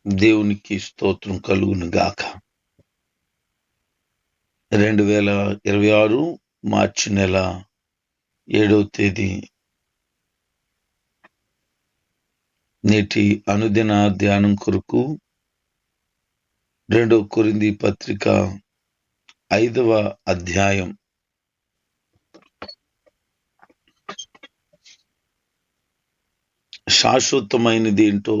దేవునికి స్తోత్రం కలుగును గాక. 2026 మార్చి నెల 7వ తేదీ నేటి అనుదిన ధ్యానం కొరకు 2 కొరింథీ పత్రిక 5వ అధ్యాయం శాశ్వతమైనదేంటో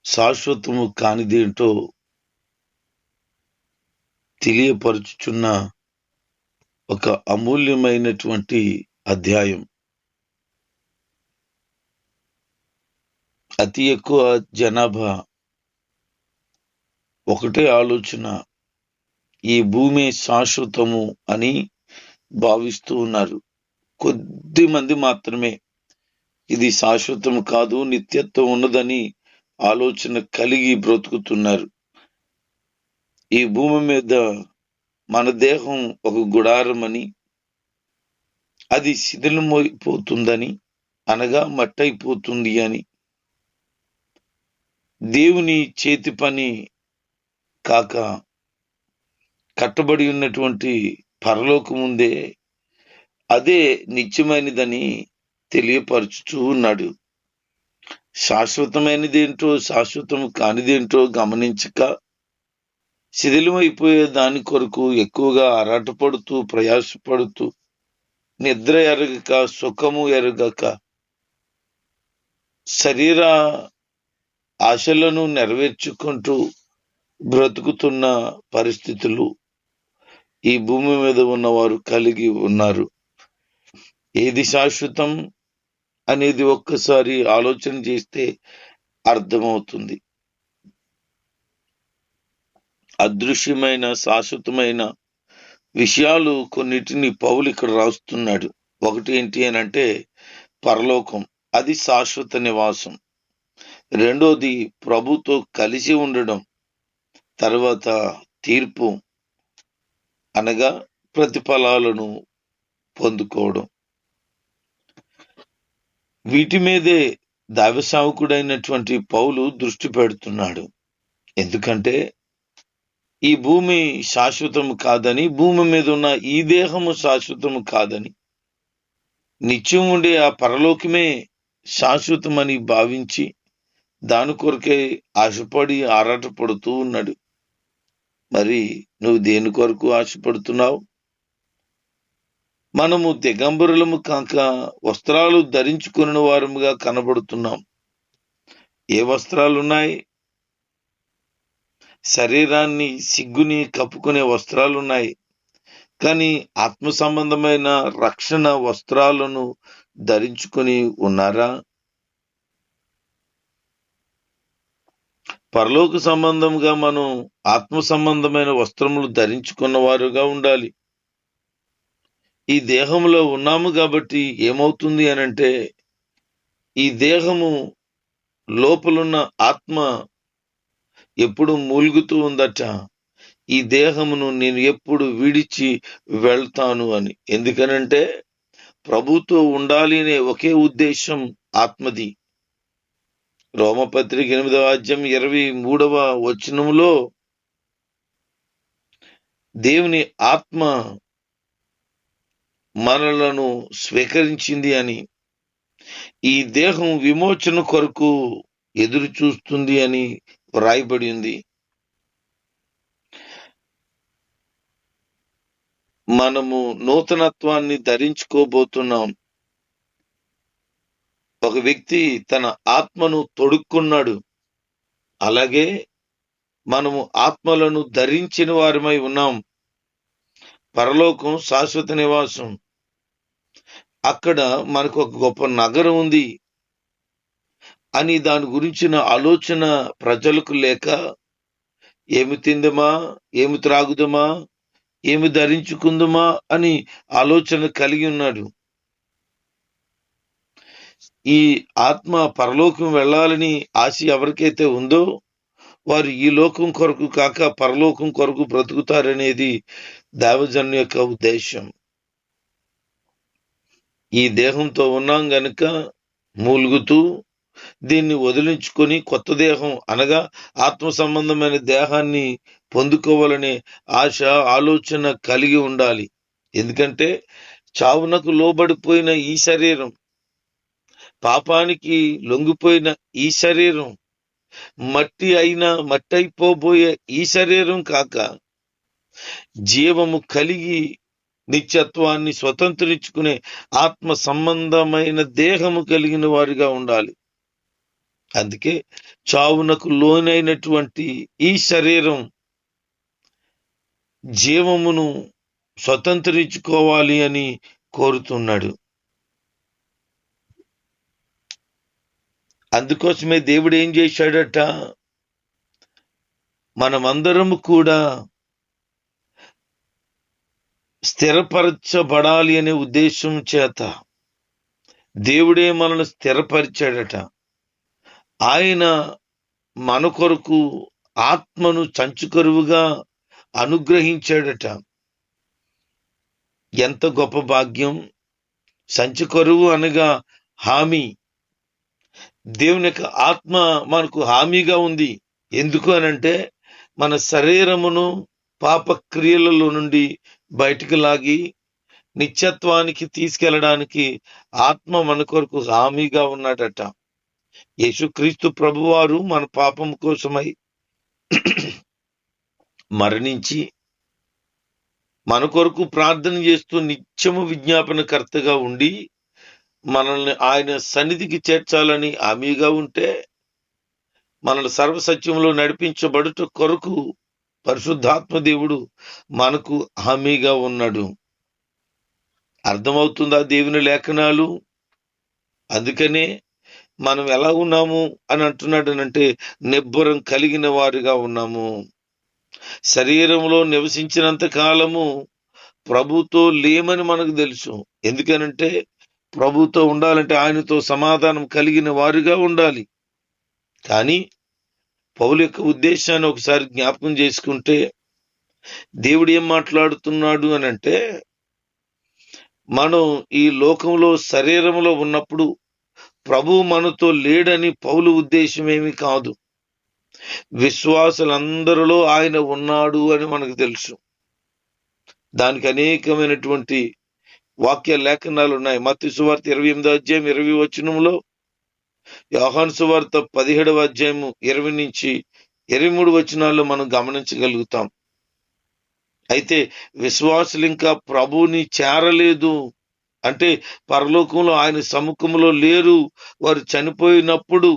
శాశ్వతము కానిదేంటో తెలియపరుచుచున్న ఒక అమూల్యమైనటువంటి అధ్యాయం. అతి ఎక్కువ జనాభా ఒకటే ఆలోచన, ఈ భూమి శాశ్వతము అని భావిస్తూ ఉన్నారు. కొద్ది మంది మాత్రమే ఇది శాశ్వతము కాదు, నిత్యత్వం ఉన్నదని ఆలోచన కలిగి బ్రతుకుతున్నారు. ఈ భూమి మీద మన దేహం ఒక గుడారం అని, అది శిథిలమైపోతుందని, అనగా మట్టయిపోతుంది అని, దేవుని చేతి పని కాక కట్టబడి ఉన్నటువంటి పరలోకముందే అదే నిత్యమైనదని తెలియపరుచుతూ ఉన్నాడు. శాశ్వతమైనదేంటో శాశ్వతము కానిదేంటో గమనించక శిథిలమైపోయే దాని కొరకు ఎక్కువగా ఆరాటపడుతూ ప్రయాసపడుతూ నిద్ర ఎరగక సుఖము ఎరగక శరీర ఆశలను నెరవేర్చుకుంటూ బ్రతుకుతున్న పరిస్థితులు ఈ భూమి మీద ఉన్నవారు కలిగి ఉన్నారు. ఏది శాశ్వతం అనేది ఒక్కసారి ఆలోచన చేస్తే అర్థమవుతుంది. అదృశ్యమైన శాశ్వతమైన విషయాలు కొన్నిటిని పౌలు ఇక్కడ రాస్తున్నాడు. ఒకటి ఏంటి అని అంటే పరలోకం, అది శాశ్వత నివాసం. రెండోది ప్రభుతో కలిసి ఉండడం. తర్వాత తీర్పు, అనగా ప్రతిఫలాలను పొందుకోవడం. వీటి మీదే దైవసేవకుడైనటువంటి పౌలు దృష్టి పెడుతున్నాడు. ఎందుకంటే ఈ భూమి శాశ్వతము కాదని, భూమి మీద ఉన్న ఈ దేహము శాశ్వతము కాదని, నిత్యం ఉండే ఆ పరలోకమే శాశ్వతమని భావించి దాని కొరకే ఆశపడి ఆరాటపడుతూ ఉన్నాడు. మరి నువ్వు దేని కొరకు ఆశపడుతున్నావు? మనము దిగంబరులము కాక వస్త్రాలు ధరించుకుని వారముగా కనబడుతున్నాం. ఏ వస్త్రాలున్నాయి? శరీరాన్ని సిగ్గుని కప్పుకునే వస్త్రాలున్నాయి. కానీ ఆత్మ సంబంధమైన రక్షణ వస్త్రాలను ధరించుకొని ఉన్నారా? పరలోక సంబంధంగా మనం ఆత్మ సంబంధమైన వస్త్రములు ధరించుకున్న వారుగా ఉండాలి. ఈ దేహంలో ఉన్నాము కాబట్టి ఏమవుతుంది అనంటే, ఈ దేహము లోపలున్న ఆత్మ ఎప్పుడు మూలుగుతూ ఉందట, ఈ దేహమును నేను ఎప్పుడు విడిచి వెళ్తాను అని. ఎందుకనంటే ప్రభుతో ఉండాలి అనే ఒకే ఉద్దేశం ఆత్మది. రోమపత్రిక 8వ అధ్యాయం 23వ వచనములో దేవుని ఆత్మ మనలను స్వీకరించింది అని, ఈ దేహం విమోచన కొరకు ఎదురు చూస్తుంది అని వ్రాయబడి ఉంది. మనము నూతనత్వాన్ని ధరించుకోబోతున్నాం. ఒక వ్యక్తి తన ఆత్మను తొడుక్కున్నాడు. అలాగే మనము ఆత్మలను ధరించిన వారమై ఉన్నాం. పరలోకం శాశ్వత నివాసం. అక్కడ మనకు ఒక గొప్ప నగరం ఉంది అని దాని గురించిన ఆలోచన ప్రజలకు లేక, ఏమి తిందమా, ఏమి త్రాగుదమా, ఏమి ధరించుకుందమా అని ఆలోచన కలిగి ఉన్నాడు. ఈ ఆత్మ పరలోకం వెళ్ళాలని ఆశ ఎవరికైతే ఉందో వారు ఈ లోకం కొరకు కాక పరలోకం కొరకు బ్రతుకుతారనేది దైవజనుని యొక్క ఉద్దేశం. ఈ దేహంతో ఉన్నాం గనుక మూలుగుతూ దీన్ని వదిలించుకొని కొత్త దేహం అనగా ఆత్మ సంబంధమైన దేహాన్ని పొందుకోవాలనే ఆశ, ఆలోచన కలిగి ఉండాలి. ఎందుకంటే చావునకు లోబడిపోయిన ఈ శరీరం, పాపానికి లొంగిపోయిన ఈ శరీరం, మట్టి అయిపోబోయే ఈ శరీరం కాక జీవము కలిగి నిత్యత్వాన్ని స్వతంత్రించుకునే ఆత్మ సంబంధమైన దేహము కలిగిన వారిగా ఉండాలి. అందుకే చావునకు లోనైనటువంటి ఈ శరీరం జీవమును స్వతంత్రించుకోవాలి అని కోరుతున్నాడు. అందుకోసమే దేవుడు ఏం చేశాడట, మనమందరము కూడా స్థిరపరచబడాలి అనే ఉద్దేశం చేత దేవుడే మనల్ని స్థిరపరిచాడట. ఆయన మన కొరకు ఆత్మను చంచుకరువుగా అనుగ్రహించాడట. ఎంత గొప్ప భాగ్యం! సంచుకరువు అనగా హామీ. దేవుని యొక్క ఆత్మ మనకు హామీగా ఉంది. ఎందుకు అనంటే మన శరీరమును పాప క్రియలలో నుండి బయటికి లాగి నిత్యత్వానికి తీసుకెళ్ళడానికి ఆత్మ మన కొరకు హామీగా ఉన్నాడట. యేసుక్రీస్తు ప్రభువారు మన పాపం కోసమై మరణించి మన కొరకు ప్రార్థన చేస్తూ నిత్యము విజ్ఞాపనకర్తగా ఉండి మనల్ని ఆయన సన్నిధికి చేర్చాలని హామీగా ఉంటే, మనల్ని సర్వసత్యంలో నడిపించబడుట కొరకు పరిశుద్ధాత్మ దేవుడు మనకు హామీగా ఉన్నాడు. అర్థమవుతుందా దేవుని లేఖనాలు? అందుకనే మనం ఎలా ఉన్నాము అని అంటున్నాడనంటే నిబ్బరం కలిగిన వారిగా ఉన్నాము. శరీరంలో నివసించినంత కాలము ప్రభుతో లేమని మనకు తెలుసు. ఎందుకనంటే ప్రభుతో ఉండాలంటే ఆయనతో సమాధానం కలిగిన వారిగా ఉండాలి. కానీ పౌలు యొక్క ఉద్దేశాన్ని ఒకసారి జ్ఞాపకం చేసుకుంటే దేవుడు ఏం మాట్లాడుతున్నాడు అని అంటే, మనం ఈ లోకంలో శరీరంలో ఉన్నప్పుడు ప్రభు మనతో లేడని పౌలు ఉద్దేశం ఏమి కాదు. విశ్వాసులందరిలో ఆయన ఉన్నాడు అని మనకు తెలుసు. దానికి అనేకమైనటువంటి వాక్య లేఖనాలు ఉన్నాయి. మత్తయి సువార్త 28వ అధ్యాయం 20 వచనంలో, యోహాను సువార్త 17వ అధ్యాయం 20 నుంచి 23 వచనాల్లో మనం గమనించగలుగుతాం. అయితే విశ్వాసులు ఇంకా ప్రభువుని చేరలేదు అంటే పరలోకంలో ఆయన సముఖంలో లేరు, వారు చనిపోయినప్పుడు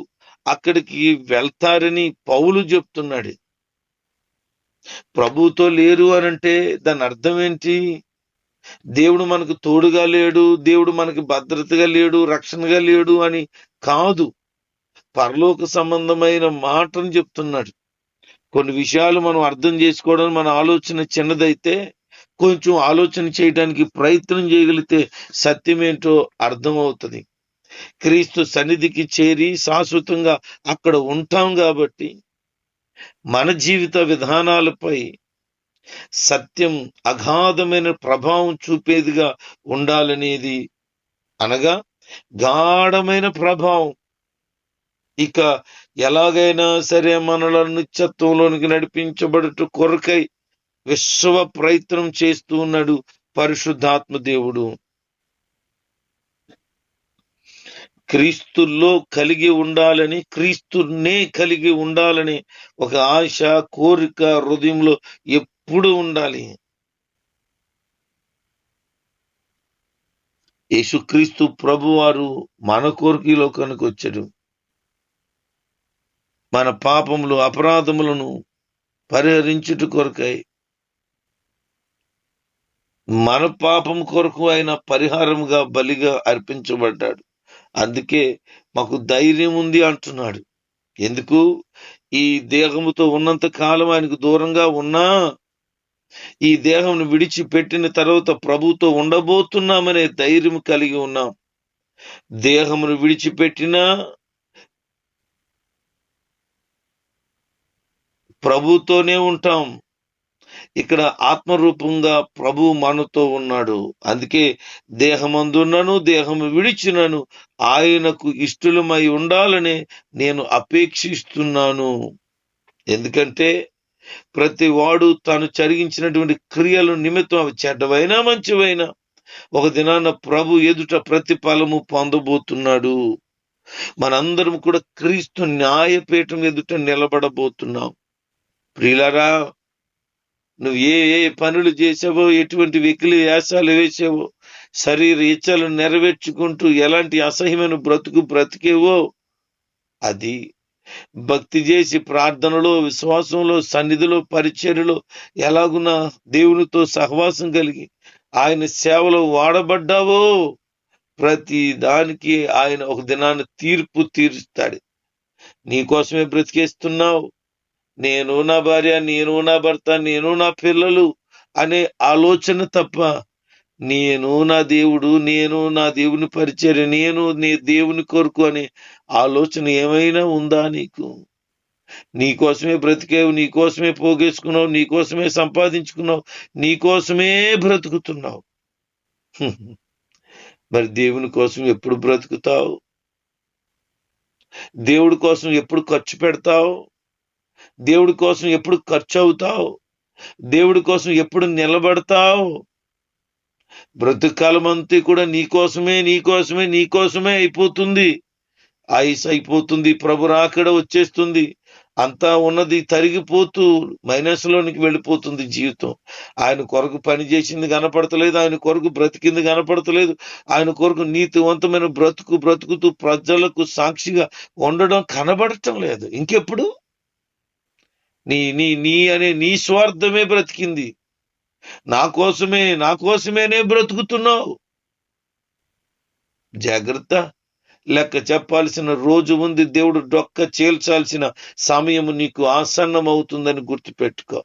అక్కడికి వెళ్తారని పౌలు చెప్తున్నాడు. ప్రభువుతో లేరు అనంటే దాని అర్థం ఏంటి? దేవుడు మనకు తోడుగా లేడు, దేవుడు మనకి భద్రతగా లేడు, రక్షణగా లేడు అని కాదు. పరలోక సంబంధమైన మాటను చెప్తున్నాడు. కొన్ని విషయాలు మనం అర్థం చేసుకోవడం మన ఆలోచన చిన్నదైతే కొంచెం ఆలోచన చేయడానికి ప్రయత్నం చేయగలిగితే సత్యమేంటో అర్థమవుతుంది. క్రీస్తు సన్నిధికి చేరి శాశ్వతంగా అక్కడ ఉంటాం కాబట్టి మన జీవిత విధానాలపై సత్యం అగాధమైన ప్రభావం చూపేదిగా ఉండాలనేది, అనగా గాఢమైన ప్రభావం. ఇక ఎలాగైనా సరే మనలను నిత్యత్వంలోనికి నడిపించబడుట కొరకై విశ్వ ప్రయత్నం చేస్తూ ఉన్నాడు పరిశుద్ధాత్మ దేవుడు. క్రీస్తుల్లో కలిగి ఉండాలని, క్రీస్తునే కలిగి ఉండాలని ఒక ఆశ, కోరిక హృదయంలో ఎప్పుడు ఉండాలి. యేసుక్రీస్తు ప్రభువారు మన కొరకు ఈ లోకానికి వచ్చాడు. మన పాపములు, అపరాధములను పరిహరించుట కొరకై మన పాపం కొరకు ఆయన పరిహారముగా బలిగా అర్పించబడ్డాడు. అందుకే మాకు ధైర్యం ఉంది అంటున్నాడు. ఎందుకు? ఈ దేహముతో ఉన్నంత కాలం ఆయనకు దూరంగా ఉన్నా, ఈ దేహంను విడిచిపెట్టిన తర్వాత ప్రభుతో ఉండబోతున్నామనే ధైర్యం కలిగి ఉన్నాం. దేహమును విడిచిపెట్టినా ప్రభుతోనే ఉంటాం. ఇక్కడ ఆత్మరూపంగా ప్రభు మనతో ఉన్నాడు. అందుకే దేహమందున్నను దేహము విడిచినను ఆయనకు ఇష్టలమై ఉండాలని నేను అపేక్షిస్తున్నాను. ఎందుకంటే ప్రతి వాడు తాను జరిగించినటువంటి క్రియల నిమిత్తం అవి చెడ్డవైనా మంచివైనా ఒక దినాన ప్రభు ఎదుట ప్రతిఫలము పొందబోతున్నాడు. మనందరం కూడా క్రీస్తు న్యాయపీఠం ఎదుట నిలబడబోతున్నాం. ప్రియులారా, నువ్వు ఏ ఏ పనులు చేసావో, ఎటువంటి వెకిలి వేషాలు వేసావో, శరీర ఇచ్చలు నెరవేర్చుకుంటూ ఎలాంటి అసహ్యమైన బ్రతుకు బ్రతికేవో, అది భక్తి చేసి ప్రార్థనలో, విశ్వాసంలో, సన్నిధిలో, పరిచర్యలో ఎలాగున్న దేవునితో సహవాసం కలిగి ఆయన సేవలో వాడబడ్డావో ప్రతి దానికి ఆయన ఒక దినాన్ని తీర్పు తీరుస్తాడు. నీకోసమే బ్రతికేస్తున్నావు, నేను నా భార్య, నేను నా భర్త, నేను నా పిల్లలు అనే ఆలోచన తప్ప నేను నా దేవుడు, నేను నా దేవుని పరిచర్య, నేను నీ దేవుని కొరకు అనే ఆలోచన ఏమైనా ఉందా నీకు? నీకోసమే బ్రతికేవు, నీకోసమే పోగేసుకున్నావు, నీకోసమే సంపాదించుకున్నావు, నీకోసమే బ్రతుకుతున్నావు. మరి దేవుని కోసం ఎప్పుడు బ్రతుకుతావు? దేవుడి కోసం ఎప్పుడు ఖర్చు పెడతావు? దేవుడి కోసం ఎప్పుడు ఖర్చు అవుతావు? దేవుడి కోసం ఎప్పుడు నిలబడతావు? బ్రతుకాలం అంతా కూడా నీకోసమే నీకోసమే నీకోసమే అయిపోతుంది. ఆయుష్ అయిపోతుంది, ప్రభు రాకడ వచ్చేస్తుంది, అంతా ఉన్నది తరిగిపోతూ మైనస్ లోనికి వెళ్ళిపోతుంది జీవితం. ఆయన కొరకు పని చేసింది కనపడతలేదు, ఆయన కొరకు బ్రతికింది కనపడతలేదు, ఆయన కొరకు నీతివంతమైన బ్రతుకుతూ ప్రజలకు సాక్షిగా ఉండడం కనబడటం లేదు. ఇంకెప్పుడు నీ నీ నీ అనే నీ స్వార్థమే బ్రతికింది. నా కోసమేనే బ్రతుకుతున్నావు. జాగ్రత్త, లెక్క చెప్పాల్సిన రోజు ఉంది. దేవుడు డొక్క చేల్చాల్సిన సమయం నీకు ఆసన్నం అవుతుందని గుర్తుపెట్టుకో.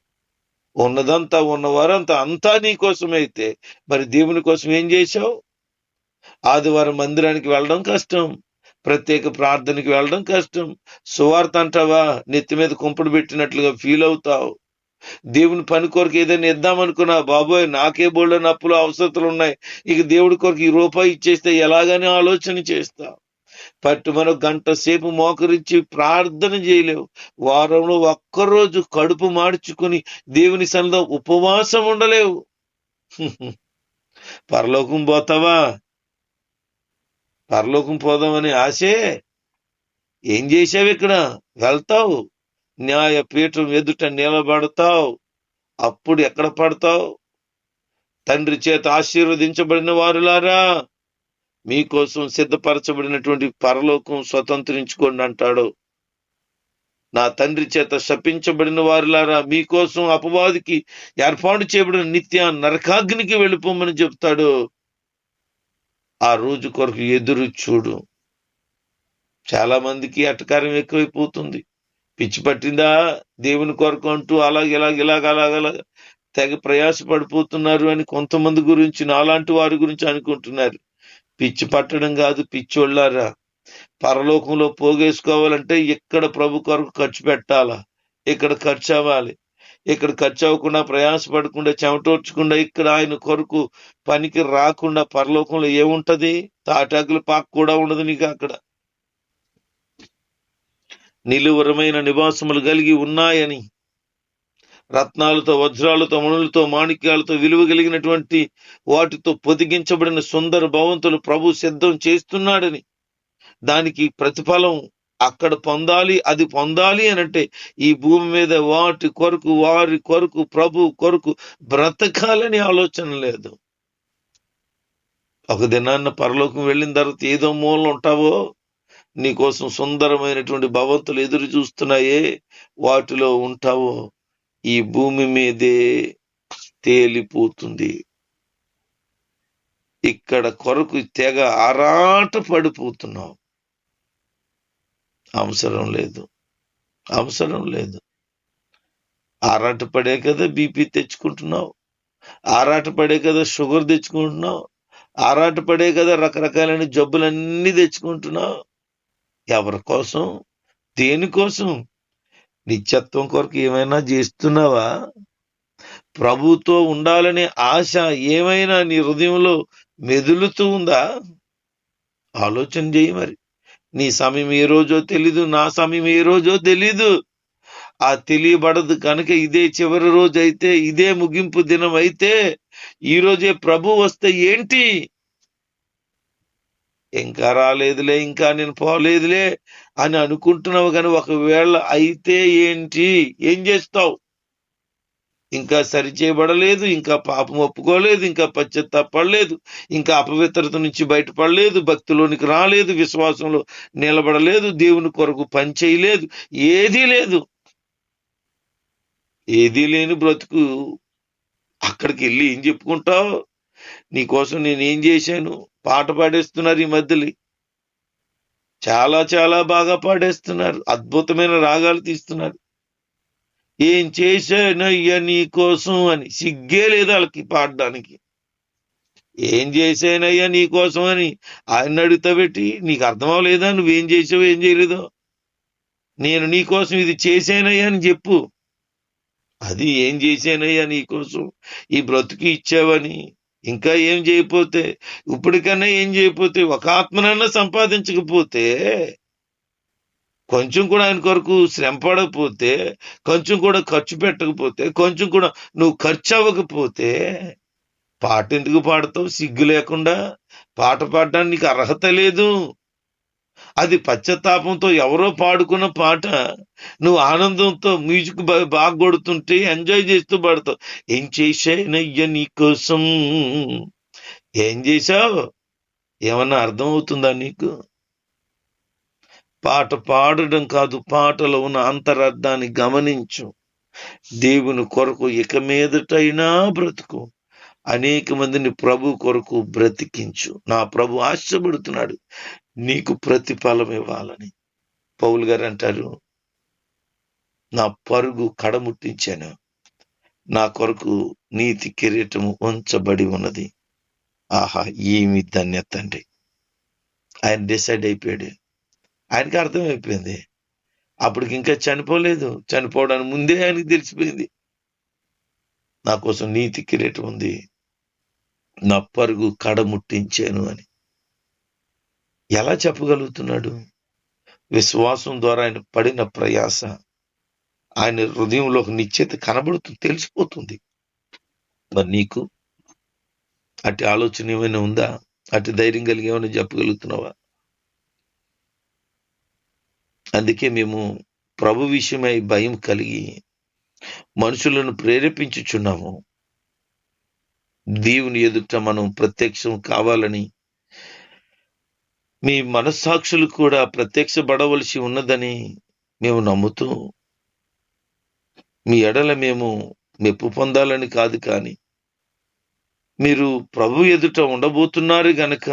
ఉన్నదంతా ఉన్నవారంతా అంతా నీ కోసమైతే మరి దేవుని కోసం ఏం చేశావు? ఆదివారం మందిరానికి వెళ్ళడం కష్టం, ప్రత్యేక ప్రార్థనకి వెళ్ళడం కష్టం, సువార్త అంటావా నెత్తి మీద కుంపడు పెట్టినట్లుగా ఫీల్ అవుతావు. దేవుని పని కొరకు ఏదైనా ఇద్దామనుకున్నా, బాబోయ్ నాకే బోల్డని అప్పులు అవసరతలు ఉన్నాయి, ఇక దేవుడి కొరకు ఈ రూపాయి ఇచ్చేస్తే ఎలాగని ఆలోచన చేస్తావు. మనం గంట సేపు మోకరించి ప్రార్థన చేయలేవు. వారంలో ఒక్కరోజు కడుపు మార్చుకుని దేవుని సన్నిధిలో ఉపవాసం ఉండలేవు. పరలోకం పోతావా? పరలోకం పోదామని ఆశే ఏం చేసావు? ఇక్కడ వెళ్తావు, న్యాయపీఠం ఎదుట నిలబడతావు. అప్పుడు ఎక్కడ పడతావు? తండ్రి చేత ఆశీర్వదించబడిన వారులారా, మీకోసం సిద్ధపరచబడినటువంటి పరలోకం స్వతంత్రించుకోండి అంటాడు. నా తండ్రి చేత శపించబడిన వారులారా, మీకోసం అపవాదికి ఏర్పాటు చేయబడిన నిత్య నరకాగ్నికి వెళ్ళిపోమని చెప్తాడు. ఆ రోజు కొరకు ఎదురు చూడు. చాలా మందికి అటకారం ఎక్కువైపోతుంది. పిచ్చి పట్టిందా దేవుని కొరకు అంటూ అలాగ తెగ ప్రయాస పడిపోతున్నారు అని కొంతమంది గురించి, నాలాంటి వారి గురించి అనుకుంటున్నారు. పిచ్చి పట్టడం కాదు పిచ్చోళ్ళారా. పరలోకంలో పోగేసుకోవాలంటే ఇక్కడ ప్రభు కొరకు ఖర్చు పెట్టాలా, ఇక్కడ ఖర్చు అవ్వాలి. ఇక్కడ ఖర్చు అవ్వకుండా, ప్రయాసపడకుండా, చెమటోడ్చకుండా, ఇక్కడ ఆయన కొరకు పనికి రాకుండా పరలోకంలో ఏముంటది? తాటాకులు పాకు కూడా ఉండదు నీకు అక్కడ. నిలువరమైన నివాసములు కలిగి ఉన్నాయని, రత్నాలతో, వజ్రాలతో, మణులతో, మాణిక్యాలతో, విలువ కలిగినటువంటి వాటితో పొదిగించబడిన సుందర భవంతులు ప్రభు సిద్ధం చేస్తున్నాడని, దానికి ప్రతిఫలం అక్కడ పొందాలి, అది పొందాలి అనంటే ఈ భూమి మీద వారి కొరకు ప్రభు కొరకు బ్రతకాలని ఆలోచన లేదు. ఒక దినాన్న పరలోకం వెళ్ళిన తర్వాత ఏదో మూలం ఉంటావో, నీకోసం సుందరమైనటువంటి భవంతులు ఎదురు చూస్తున్నాయే, వాటిలో ఉంటావో. ఈ భూమి మీదే తేలిపోతుంది. ఇక్కడ కొరకు తెగ ఆరాట పడిపోతున్నావు. అవసరం లేదు. ఆరాట పడే కదా బీపీ తెచ్చుకుంటున్నావు, ఆరాట పడే కదా షుగర్ తెచ్చుకుంటున్నావు, ఆరాట పడే కదా రకరకాలైన జబ్బులన్నీ తెచ్చుకుంటున్నావు. ఎవరి కోసం? దేనికోసం? నిత్యత్వం కొరకు ఏమైనా చేస్తున్నావా? ప్రభుతో ఉండాలనే ఆశ ఏమైనా నీ హృదయంలో మెదులుతూ ఉందా? ఆలోచన చేయి మరి. నీ సమయం ఏ రోజో తెలీదు, నా సమయం ఏ రోజో తెలీదు. ఆ తెలియబడదు కనుక ఇదే చివరి రోజు అయితే, ఇదే ముగింపు దినం అయితే, ఈ రోజే ప్రభు వస్తే ఏంటి? ఇంకా రాలేదులే, ఇంకా నేను పోలేదులే అని అనుకుంటున్నావు. కానీ ఒకవేళ అయితే ఏంటి? ఏం చేస్తావు? ఇంకా సరిచేయబడలేదు, ఇంకా పాపం ఒప్పుకోలేదు, ఇంకా పశ్చాత్తాపడలేదు, ఇంకా అపవిత్రత నుంచి బయటపడలేదు, భక్తిలోనికి రాలేదు, విశ్వాసంలో నిలబడలేదు, దేవుని కొరకు పని చేయలేదు, ఏదీ లేదు. ఏదీ లేని బ్రతుకు అక్కడికి వెళ్ళి ఏం చెప్పుకుంటావు? నీకోసం నేనేం చేశాను? పాట పాడేస్తున్నారు ఈ మధ్యలో, చాలా చాలా బాగా పాడేస్తున్నారు, అద్భుతమైన రాగాలు తీస్తున్నారు. ఏం చేశానయ్యా నీ కోసం అని సిగ్గే లేదు వాళ్ళకి పాడడానికి. ఏం చేశానయ్యా నీ కోసం అని ఆయన అడుగుతా పెట్టి, నీకు అర్థం అవ్వలేదా నువ్వేం చేసావు ఏం చేయలేదో? నేను నీ కోసం ఇది చేశానయ్యా అని చెప్పు. అది ఏం చేశానయ్యా నీ కోసం ఈ బ్రతుకు ఇచ్చావని. ఇంకా ఏం చేయకపోతే, ఇప్పటికన్నా ఏం చేయకపోతే, ఒక ఆత్మనన్నా సంపాదించకపోతే, కొంచెం కూడా ఆయన కొరకు శ్రమ పడకపోతే, కొంచెం కూడా ఖర్చు పెట్టకపోతే, కొంచెం కూడా నువ్వు ఖర్చు అవ్వకపోతే పాట ఎందుకు పాడతావు? సిగ్గు లేకుండా పాట పాడడానికి నీకు అర్హత లేదు. అది పశ్చాత్తాపంతో ఎవరో పాడుకున్న పాట. నువ్వు ఆనందంతో మ్యూజిక్ బాగా కొడుతుంటే ఎంజాయ్ చేస్తూ పాడతావు. ఏం చేశానయ్య నీకోసం, ఏం చేశావు? ఏమన్నా అర్థం అవుతుందా నీకు? పాట పాడడం కాదు, పాటలో ఉన్న అంతరార్థాన్ని గమనించు. దేవుని కొరకు ఇక మీదటైనా బ్రతుకు. అనేక మందిని ప్రభు కొరకు బ్రతికించు. నా ప్రభు ఆశపడుతున్నాడు నీకు ప్రతిఫలం ఇవ్వాలని. పౌలు గారు అంటారు, నా పరుగు కడముట్టించాను, నా కొరకు నీతి కిరీటము ఉంచబడి ఉన్నది. ఆహా, ఏమి ధన్యత అండి. ఆయన డిసైడ్ అయిపోయాడు. ఆయనకి అర్థమైపోయింది. అప్పటికి ఇంకా చనిపోలేదు, చనిపోవడానికి ముందే ఆయనకి తెలిసిపోయింది, నా కోసం నీతి కిరీటం ఉంది, నా పరుగు కడముట్టించాను అని. ఎలా చెప్పగలుగుతున్నాడు? విశ్వాసం ద్వారా ఆయన పడిన ప్రయాస ఆయన హృదయంలో ఒక నిశ్చయిత కనబడుతుంది, తెలిసిపోతుంది. మరి నీకు అటు ఆలోచన ఏమైనా ఉందా? అటు ధైర్యం కలిగి ఏమైనా చెప్పగలుగుతున్నావా? అందుకే మేము ప్రభు విషయమై భయం కలిగి మనుషులను ప్రేరేపించుచున్నాము. దేవుని ఎదుట మనం ప్రత్యక్షం కావాలని, మీ మనస్సాక్షులు కూడా ప్రత్యక్షపడవలసి ఉన్నదని మేము నమ్ముతూ, మీ ఎడల మేము మెప్పు పొందాలని కాదు, కానీ మీరు ప్రభు ఎదుట ఉండబోతున్నారు గనక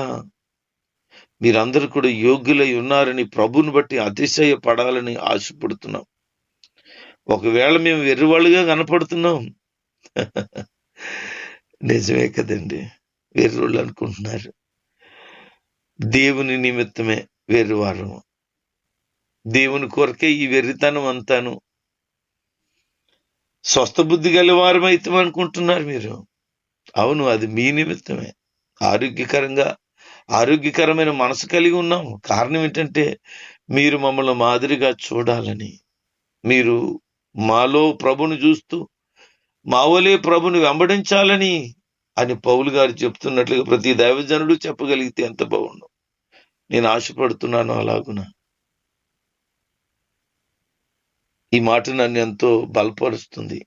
మీరందరూ కూడా యోగ్యులై ఉన్నారని ప్రభుని బట్టి అతిశయపడాలని ఆశపడుతున్నాం. ఒకవేళ మేము వెర్రివాళ్ళుగా కనపడుతున్నాం, నిజమే కదండి, వెర్రోళ్ళు అనుకుంటున్నారు. దేవుని నిమిత్తమే వెర్రివారు, దేవుని కొరకే ఈ వెర్రితనం అంతాను. స్వస్థ బుద్ధి గలవారమైతే అనుకుంటున్నారు మీరు. అవును, అది మీ నిమిత్తమే. ఆరోగ్యకరమైన మనసు కలిగి ఉన్నాము. కారణం ఏంటంటే మీరు మమ్మల్ని మాదిరిగా చూడాలని, మీరు మాలో ప్రభుని చూస్తూ మావలే ప్రభుని వెంబడించాలని అని పౌలు గారు చెప్తున్నట్లుగా ప్రతి దైవజనుడు చెప్పగలిగితే ఎంత బాగుండు. నేను ఆశపడుతున్నాను అలాగున. ఈ మాట నన్ను ఎంతో బలపరుస్తుంది.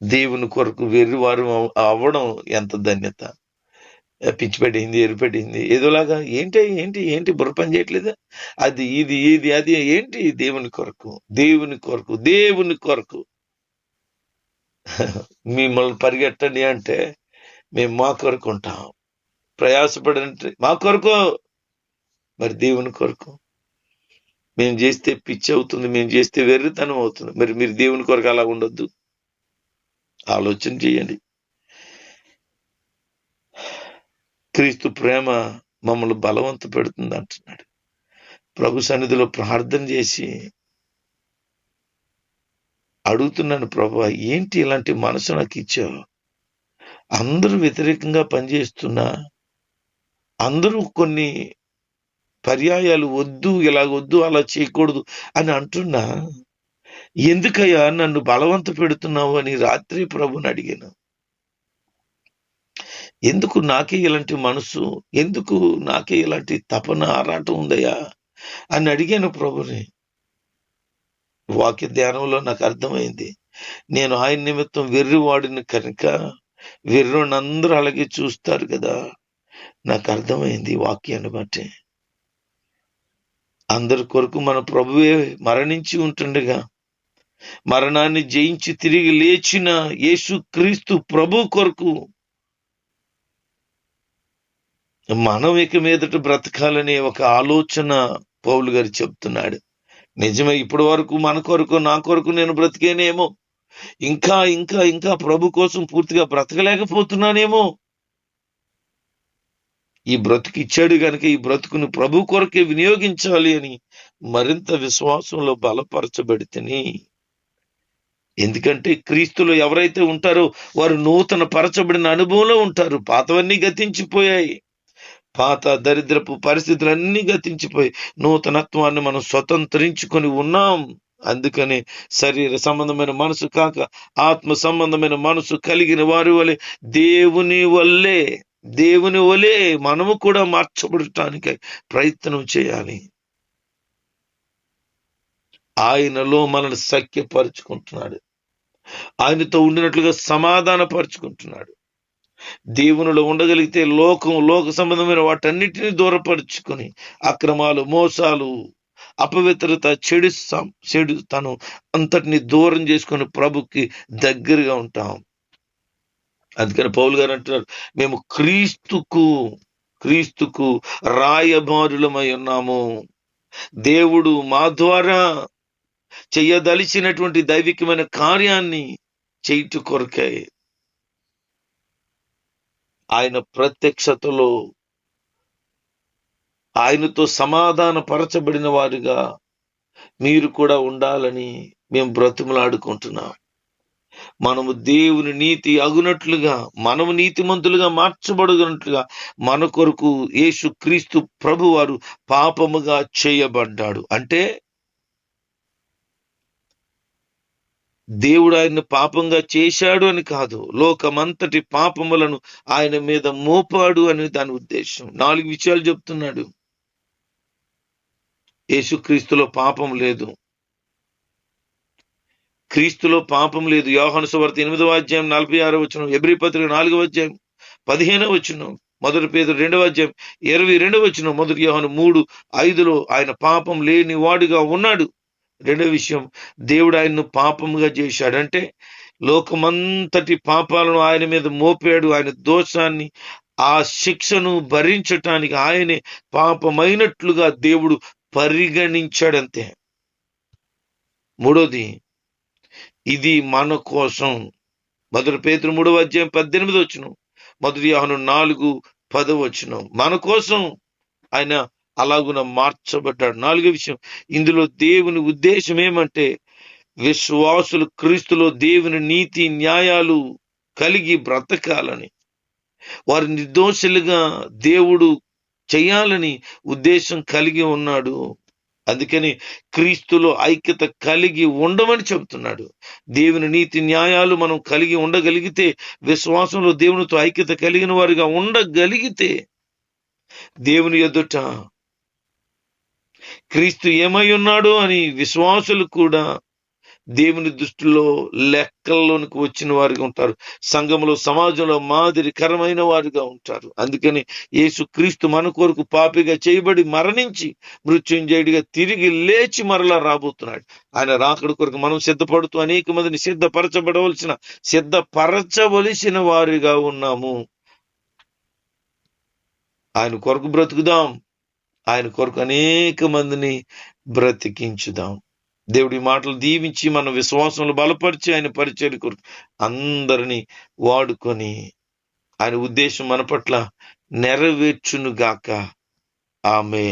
దేవుని కొరకు వెర్రివారు అవ్వడం ఎంత ధన్యత. పిచ్చిపడింది, ఎరిపడింది, ఏదోలాగా ఏంటి ఏంటి ఏంటి బుర్ర పని చేయట్లేదా? అది ఇది అది ఏంటి? దేవుని కొరకు, దేవుని కొరకు, దేవుని కొరకు మిమ్మల్ని పరిగెట్టండి అంటే మేము మా కొరకు ఉంటాం. ప్రయాసపడంటే మా కొరకు. మరి దేవుని కొరకు మేము చేస్తే పిచ్చి అవుతుంది, మేము చేస్తే వెర్రితనం అవుతుంది. మరి మీరు దేవుని కొరకు అలా ఉండొద్దు. ఆలోచన చేయండి. క్రీస్తు ప్రేమ మమ్మల్ని బలవంత పెడుతుంది అంటున్నాడు. ప్రభు సన్నిధిలో ప్రార్థన చేసి అడుగుతున్నాను, ప్రభువా ఏంటి ఇలాంటి మనసు నాకు ఇచ్చావు? అందరూ వ్యతిరేకంగా పనిచేస్తున్నా, అందరూ కొన్ని పర్యాయాలు వద్దు, ఇలాగొద్దు, అలా చేయకూడదు అని అంటున్నా, ఎందుకయ్యా నన్ను బలవంత పెడుతున్నావు అని రాత్రి ప్రభుని అడిగాను. ఎందుకు నాకే ఇలాంటి మనసు, ఎందుకు నాకే ఇలాంటి తపన, ఆరాటం ఉందయ్యా అని అడిగాను ప్రభుని. వాక్య ధ్యానంలో నాకు అర్థమైంది, నేను ఆయన నిమిత్తం వెర్రివాడిని కనుక వెర్రోని అందరూ అలాగే చూస్తారు కదా. నాకు అర్థమైంది వాక్యాన్ని బట్టి. అందరి కొరకు మన ప్రభువే మరణించి ఉంటుండగా, మరణాన్ని జయించి తిరిగి లేచిన యేసు క్రీస్తు ప్రభు కొరకు మనం ఇక మీదట బ్రతకాలనే ఒక ఆలోచన పౌలు గారు చెప్తున్నాడు. నిజమే, ఇప్పటి వరకు మన కొరకు, నా కొరకు నేను బ్రతికేనేమో, ఇంకా ఇంకా ఇంకా ప్రభు కోసం పూర్తిగా బ్రతకలేకపోతున్నానేమో. ఈ బ్రతుకు ఇచ్చాడు కనుక ఈ బ్రతుకును ప్రభు కొరకే వినియోగించాలి అని మరింత విశ్వాసంలో బలపరచబడితేని. ఎందుకంటే క్రీస్తులో ఎవరైతే ఉంటారో వారు నూతన పరచబడిన అనుభవంలో ఉంటారు. పాతవన్నీ గతించిపోయాయి, పాత దరిద్రపు పరిస్థితులన్నీ గతించిపోయి నూతనత్వాన్ని మనం స్వతంత్రించుకొని ఉన్నాం. అందుకని శరీర సంబంధమైన మనసు కాక ఆత్మ సంబంధమైన మనసు కలిగిన వారి వలె దేవుని వలె మనము కూడా మార్చబడటానికి ప్రయత్నం చేయాలి. ఆయనలో మనల్ని సఖ్యపరుచుకుంటున్నాడు, ఆయనతో ఉండినట్లుగా సమాధానపరుచుకుంటున్నాడు. దేవునిలో ఉండగలిగితే లోక సంబంధమైన వాటన్నిటిని దూరపరుచుకొని అక్రమాలు, మోసాలు, అపవిత్రత, చెడు తను అంతటిని దూరం చేసుకొని ప్రభుకి దగ్గరగా ఉంటాం. అందుకని పౌలు గారు అంటున్నారు, మేము క్రీస్తుకు రాయబారులమై ఉన్నాము. దేవుడు మా ద్వారా చెయ్యదలిచినటువంటి దైవికమైన కార్యాన్ని చేయట కొరకై ఆయన ప్రత్యక్షతలో ఆయనతో సమాధాన పరచబడిన వారుగా మీరు కూడా ఉండాలని మేము బ్రతిమలాడుకుంటున్నాం. మనము దేవుని నీతి అగునట్లుగా, మనము నీతిమంతులుగా మార్చబడునట్లుగా మన కొరకు యేసు క్రీస్తు ప్రభు వారు పాపముగా చేయబడ్డాడు. అంటే దేవుడు ఆయన్ని పాపంగా చేశాడు అని కాదు, లోకమంతటి పాపములను ఆయన మీద మోపాడు అని దాని ఉద్దేశం. 4 విషయాలు చెప్తున్నాడు. యేసుక్రీస్తులో పాపం లేదు, క్రీస్తులో పాపం లేదు. యోహాను సువార్త 8వ అధ్యాయం 46వ వచనం, హెబ్రీ పత్రిక 4వ అధ్యాయం 15వ వచనం, 1 పేతురు 2వ అధ్యాయం 22వ వచనం, 1 యోహాను 3:5లో ఆయన పాపం లేని వాడుగా ఉన్నాడు. రెండవ విషయం, దేవుడు ఆయన్ను పాపముగా చేశాడు. అంటే లోకమంతటి పాపాలను ఆయన మీద మోపాడు. ఆయన దోషాన్ని, ఆ శిక్షను భరించటానికి ఆయనే పాపమైనట్లుగా దేవుడు పరిగణించాడంతే. మూడోది, ఇది మన కోసం. 1 పేతురు 3వ అధ్యాయం 18వ వచనం, 1 యోహాను 4:10వ వచనం, మన కోసం ఆయన అలాగున మార్చబడ్డాడు. 4వ విషయం, ఇందులో దేవుని ఉద్దేశం ఏమంటే విశ్వాసులు క్రీస్తులో దేవుని నీతి న్యాయాలు కలిగి బ్రతకాలని, వారి నిర్దోషులుగా దేవుడు చేయాలని ఉద్దేశం కలిగి ఉన్నాడు. అందుకని క్రీస్తులో ఐక్యత కలిగి ఉండమని చెబుతున్నాడు. దేవుని నీతి న్యాయాలు మనం కలిగి ఉండగలిగితే, విశ్వాసంలో దేవునితో ఐక్యత కలిగిన వారిగా ఉండగలిగితే, దేవుని ఎదుట క్రీస్తు ఏమై ఉన్నాడు అని విశ్వాసులు కూడా దేవుని దృష్టిలో లెక్కల్లోనికి వచ్చిన వారిగా ఉంటారు. సంఘంలో, సమాజంలో మాదిరికరమైన వారిగా ఉంటారు. అందుకని యేసు క్రీస్తు మన కొరకు పాపిగా చేయబడి మరణించి మృత్యుంజయుడిగా తిరిగి లేచి మరలా రాబోతున్నాడు. ఆయన రాకడ కొరకు మనం సిద్ధపడుతూ అనేక మందిని సిద్ధపరచవలసిన వారిగా ఉన్నాము. ఆయన కొరకు బ్రతుకుదాం, ఆయన కొరకు అనేక మందిని బ్రతికించుదాం. దేవుడి మాటలు దీవించి మన విశ్వాసంలో బలపరిచి ఆయన పరిచర్య కొరకు అందరినీ వాడుకొని ఆయన ఉద్దేశం మన పట్ల నెరవేర్చునుగాక. ఆమేన్.